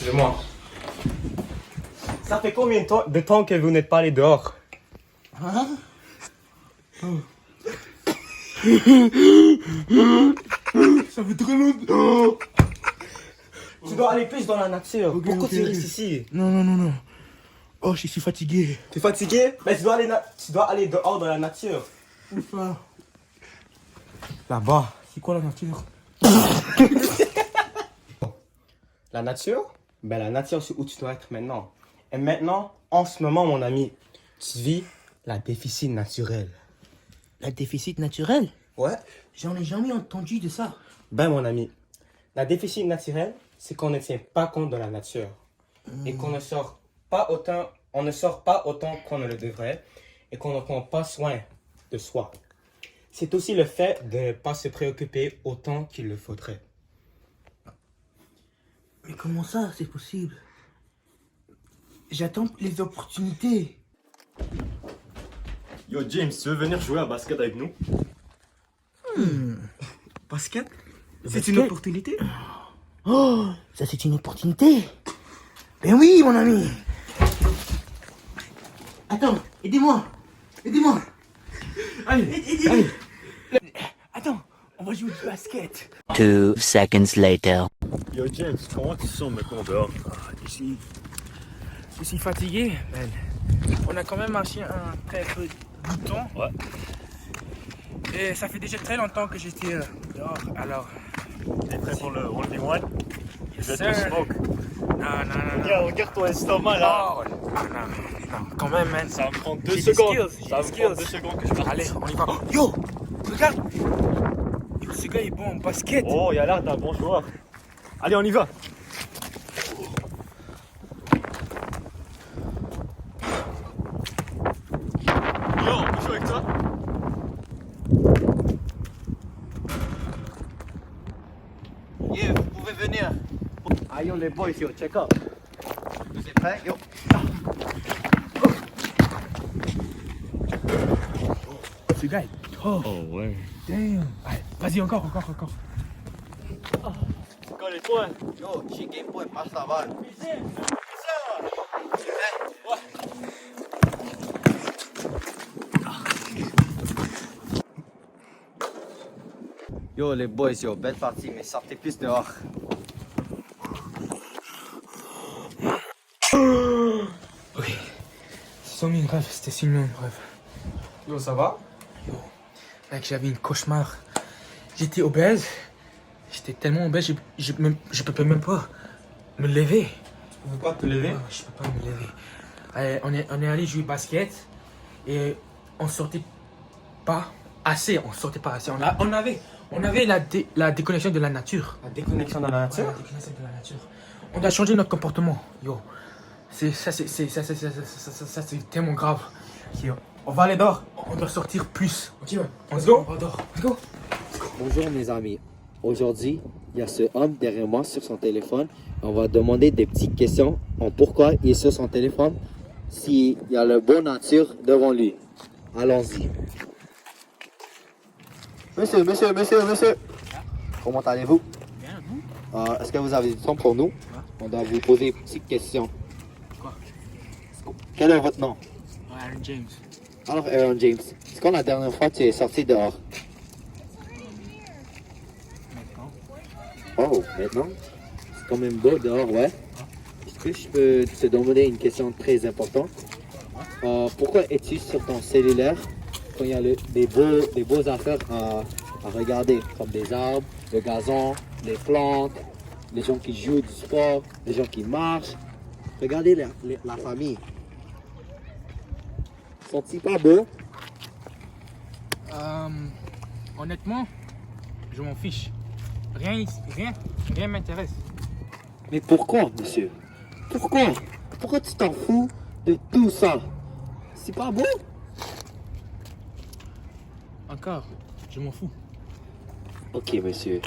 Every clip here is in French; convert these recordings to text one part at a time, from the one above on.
Dis-moi. Ça fait combien de temps que vous n'êtes pas allé dehors? Hein? Ça fait très longtemps. Tu dois aller plus dans la nature. Ok, Pourquoi ok, tu ok. restes ici? Non. Oh, je suis fatigué. Tu es fatigué? Mais tu dois aller dehors dans la nature. Enfin. Là-bas. C'est quoi la nature? La nature? Ben la nature, c'est où tu dois être maintenant. Et maintenant, en ce moment, mon ami, tu vis la déficit naturel. La déficit naturel? Ouais? J'en ai jamais entendu de ça. Ben mon ami, la déficit naturel, c'est qu'on ne tient pas compte de la nature. Et qu'on ne sort pas autant, on ne sort pas autant qu'on ne le devrait. Et qu'on ne prend pas soin de soi. C'est aussi le fait de ne pas se préoccuper autant qu'il le faudrait. Mais comment ça, c'est possible? J'attends les opportunités. Yo James, tu veux venir jouer à basket avec nous? Basket? C'est une opportunité? Oh, ça c'est une opportunité. Ben oui, mon ami. Attends, aidez-moi. Allez. Attends, on va jouer du basket. 2 seconds later. Yo James, comment tu te sens maintenant dehors? Je suis fatigué, man. On a quand même marché un très peu de temps. Ouais. Et ça fait déjà très longtemps que j'étais dehors, alors... T'es prêt pour le 1v1? Je vais te sir. smoke. Non. Regarde ton estomac là. Non, quand même, man. Ça va me prendre 2 J'ai des secondes. skills, Ça va j'ai me des prendre 2 skills. secondes que je parte. Allez, on y va. Yo, regarde. Yo, ce gars est bon en basket. Oh, il a l'air d'un bon joueur. Allez, on y va. Yo, on peut jouer avec toi? Yeah, vous pouvez venir. Ah yo les boys, yo, check up. Vous êtes prêts? Yo. Ce gars est tough. Oh ouais. Damn. Allez, vas-y, encore. C'est quoi les points? Yo, j'ai game boy, passe la balle. Yo les boys, yo, belle partie, mais sortez plus dehors. Ok. C'est une rêve, c'était sûrement une rêve. Yo, ça va? Mec, j'avais une cauchemar. J'étais obèse. J'étais tellement obèse, je peux même pas me lever. Tu veux pas te lever? Je peux pas me lever. Allez, on est allé jouer basket et on sortait pas assez. On avait la déconnexion de la nature. La déconnexion de la nature? La déconnexion de la nature. On doit changer notre comportement. Yo, c'est tellement grave. Ok, on va aller dehors. On doit sortir plus. Ok, ouais. Let's go. On dort. Let's go. Bonjour mes amis. Aujourd'hui, il y a ce homme derrière moi sur son téléphone. On va demander des petites questions en pourquoi il est sur son téléphone, s'il y a le bon nature devant lui. Allons-y. Monsieur. Comment allez-vous? Bien, vous? Est-ce que vous avez du temps pour nous? On doit vous poser une petite question. Quoi? Quel est votre nom? Aaron James. Alors Aaron James, c'est quand la dernière fois que tu es sorti dehors? Maintenant. Oh, maintenant? C'est quand même beau dehors, ouais. Est-ce que je peux te demander une question très importante? Pourquoi es-tu sur ton cellulaire quand il y a des beaux affaires à regarder, comme des arbres, le gazon, les plantes, les gens qui jouent du sport, les gens qui marchent? Regardez la famille. Sont-ils pas beaux? Honnêtement, je m'en fiche. Rien m'intéresse. Mais pourquoi, monsieur? Pourquoi? Pourquoi tu t'en fous de tout ça? C'est pas beau? Encore, je m'en fous. Ok, monsieur.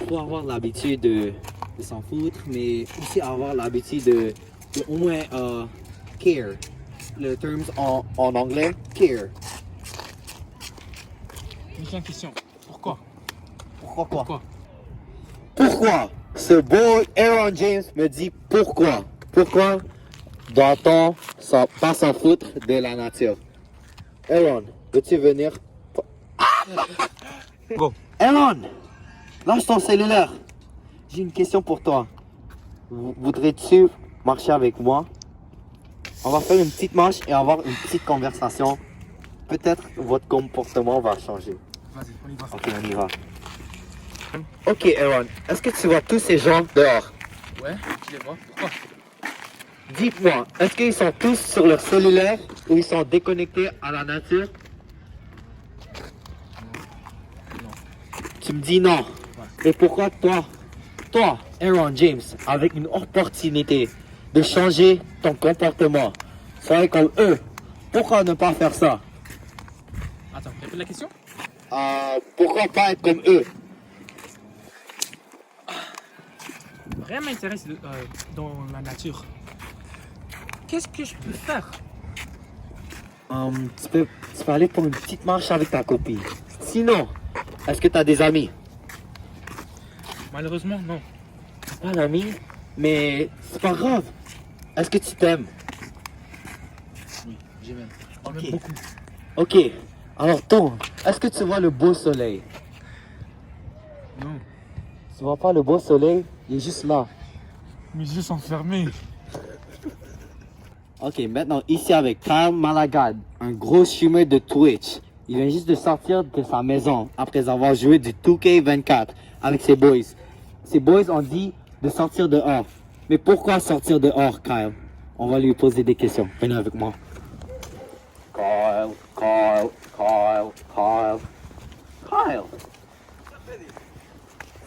Faut avoir l'habitude de s'en foutre, mais aussi avoir l'habitude de au moins care. Le terme en anglais, care. Une question. Pourquoi? Pourquoi quoi? Pourquoi? Pourquoi? Ce beau Aaron James me dit pourquoi. Pourquoi doit-on pas s'en foutre de la nature? Aaron, veux-tu venir? Go. Aaron, lâche ton cellulaire. J'ai une question pour toi. Voudrais-tu marcher avec moi? On va faire une petite marche et avoir une petite conversation. Peut-être votre comportement va changer. Vas-y, on y va. Ok, on y va. Ok, Aaron, est-ce que tu vois tous ces gens dehors? Ouais, tu les vois. Pourquoi? Dites-moi, est-ce qu'ils sont tous sur leur cellulaire ou ils sont déconnectés à la nature? Tu me dis non. Et pourquoi toi, Aaron James, avec une opportunité de changer ton comportement, soyez comme eux, pourquoi ne pas faire ça? Attends, répète la question. Pourquoi pas être comme eux? Rien m'intéresse dans la nature. Qu'est-ce que je peux faire? Tu peux aller pour une petite marche avec ta copine. Sinon, est-ce que tu as des amis? Malheureusement, non. Pas d'amis, mais c'est pas grave. Est-ce que tu t'aimes? Oui, j'aime. On Ok. m'aime beaucoup. Ok, alors tourne. Est-ce que tu vois le beau soleil? Non. Tu vois pas le beau soleil? Il est juste là. Mes yeux sont fermés. Ok, maintenant ici avec Kyle Malagad, un gros streamer de Twitch. Il vient juste de sortir de sa maison après avoir joué du 2K24 avec ses boys. Ses boys ont dit de sortir dehors. Mais pourquoi sortir dehors, Kyle? On va lui poser des questions. Venez avec moi. Kyle.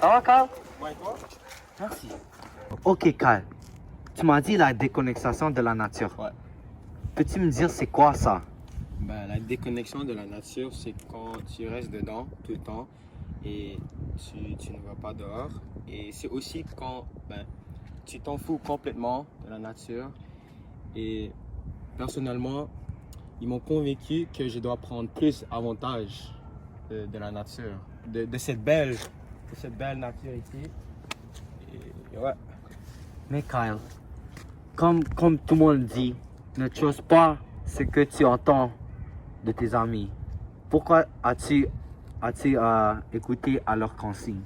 Ça va, Kyle? Merci. Ok, Kyle. Tu m'as dit la déconnexion de la nature. Ouais. Peux-tu me dire c'est quoi ça? Ben, la déconnexion de la nature, c'est quand tu restes dedans tout le temps et tu ne vas pas dehors. Et c'est aussi quand tu t'en fous complètement de la nature. Et personnellement, ils m'ont convaincu que je dois prendre plus avantage de la nature, de cette belle nature ici. Et ouais. Mais Kyle, comme tout le monde dit, ne trust pas ce que tu entends de tes amis. Pourquoi as-tu écouté à leurs consignes?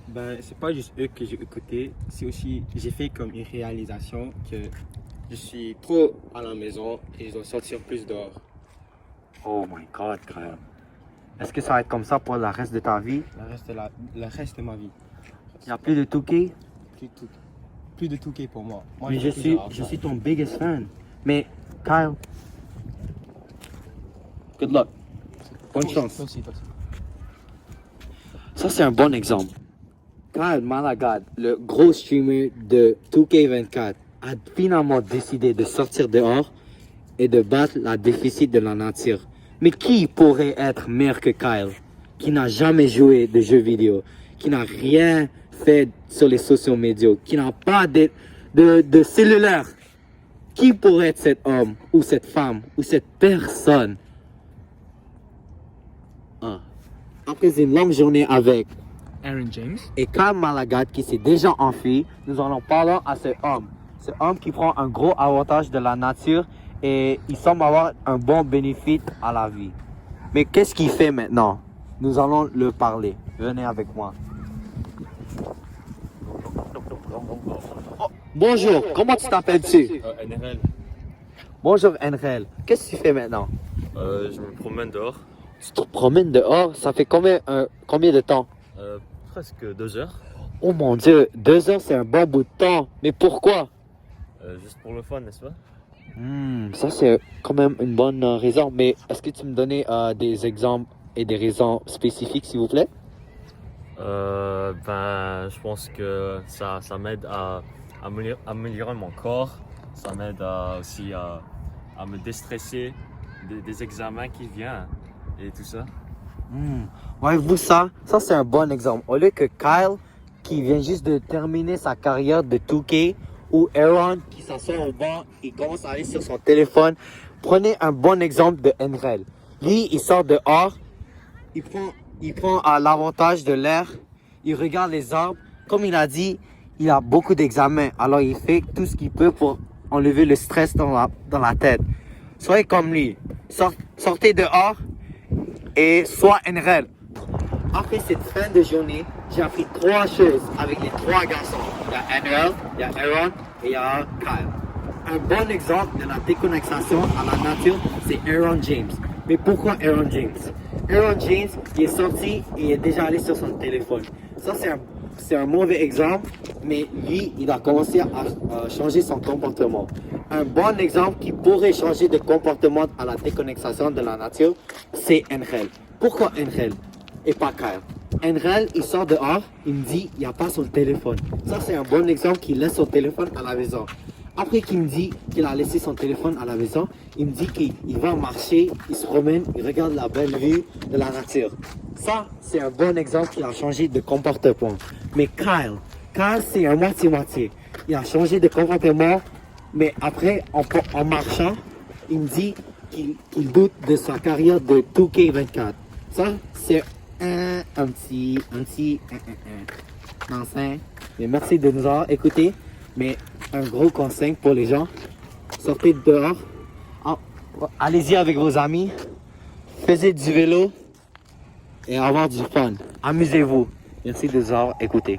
Ben, c'est pas juste eux que j'ai écouté, c'est aussi, j'ai fait comme une réalisation que je suis trop à la maison et je dois sortir plus dehors. Oh my God, Kyle. Est-ce que ça va être comme ça pour le reste de ta vie? Le reste de ma vie. Il n'y a plus de 2K? Plus de 2K pour moi. Moi, Mais j'ai plus de je argent. suis ton biggest fan. Mais Kyle, good luck. Bonne chance. Toi aussi. Ça, c'est un bon exemple. Kyle Malagad, le gros streamer de 2K24, a finalement décidé de sortir dehors et de battre la déficit de la nature. Mais qui pourrait être meilleur que Kyle, qui n'a jamais joué de jeux vidéo, qui n'a rien fait sur les sociaux médias, qui n'a pas de cellulaire? Qui pourrait être cet homme, ou cette femme, ou cette personne? Après une longue journée avec Aaron James. et Kyle Malagad qui s'est déjà enfui, nous allons parler à ce homme. Ce homme qui prend un gros avantage de la nature et il semble avoir un bon bénéfice à la vie. Mais qu'est-ce qu'il fait maintenant? Nous allons le parler. Venez avec moi. Oh, bonjour, comment tu t'appelles-tu? NRL. Bonjour Enrel. Qu'est-ce que tu fais maintenant? Je me promène dehors. Tu te promènes dehors, ça fait combien de temps? Presque 2 heures. Oh mon Dieu, 2 heures c'est un bon bout de temps. Mais pourquoi? Juste pour le fun, n'est-ce pas? Ça c'est quand même une bonne raison. Mais est-ce que tu me donnais des exemples et des raisons spécifiques s'il vous plaît? Je pense que ça m'aide à améliorer mon corps. Ça m'aide aussi à me déstresser des examens qui viennent et tout ça. Voyez-vous ça? Ça c'est un bon exemple. Au lieu que Kyle, qui vient juste de terminer sa carrière de 2K, ou Aaron, qui s'assoit au banc et commence à aller sur son téléphone, prenez un bon exemple de Enrel. Lui, il sort dehors, il prend l'avantage de l'air, il regarde les arbres. Comme il a dit, il a beaucoup d'examens, alors il fait tout ce qu'il peut pour enlever le stress dans la tête. Soyez comme lui. Sortez dehors et sois NREL. Après cette fin de journée, j'ai appris 3 choses avec les 3 garçons. Il y a NREL, il y a Aaron et il y a Kyle. Un bon exemple de la déconnexion à la nature, c'est Aaron James. Mais pourquoi Aaron James? Aaron James, il est sorti et il est déjà allé sur son téléphone. Ça, c'est un mauvais exemple, mais lui, il a commencé à changer son comportement. Un bon exemple qui pourrait changer de comportement à la déconnexion de la nature, c'est Angel. Pourquoi Angel et pas Kyle? Angel, il sort dehors, il me dit, il n'y a pas son téléphone. Ça, c'est un bon exemple qu'il laisse son téléphone à la maison. Après qu'il me dit qu'il a laissé son téléphone à la maison, il me dit qu'il va marcher, il se promène, il regarde la belle vue de la nature. Ça, c'est un bon exemple qui a changé de comportement. Mais Kyle, c'est un moitié-moitié. Il a changé de comportement, mais après, en marchant, il me dit qu'il doute de sa carrière de 2K24. Ça, c'est un petit conseil. Mais merci de nous avoir écoutés. Mais un gros conseil pour les gens, sortez dehors, allez-y avec vos amis, faites du vélo et avoir du fun. Amusez-vous. Merci de nous avoir écoutés.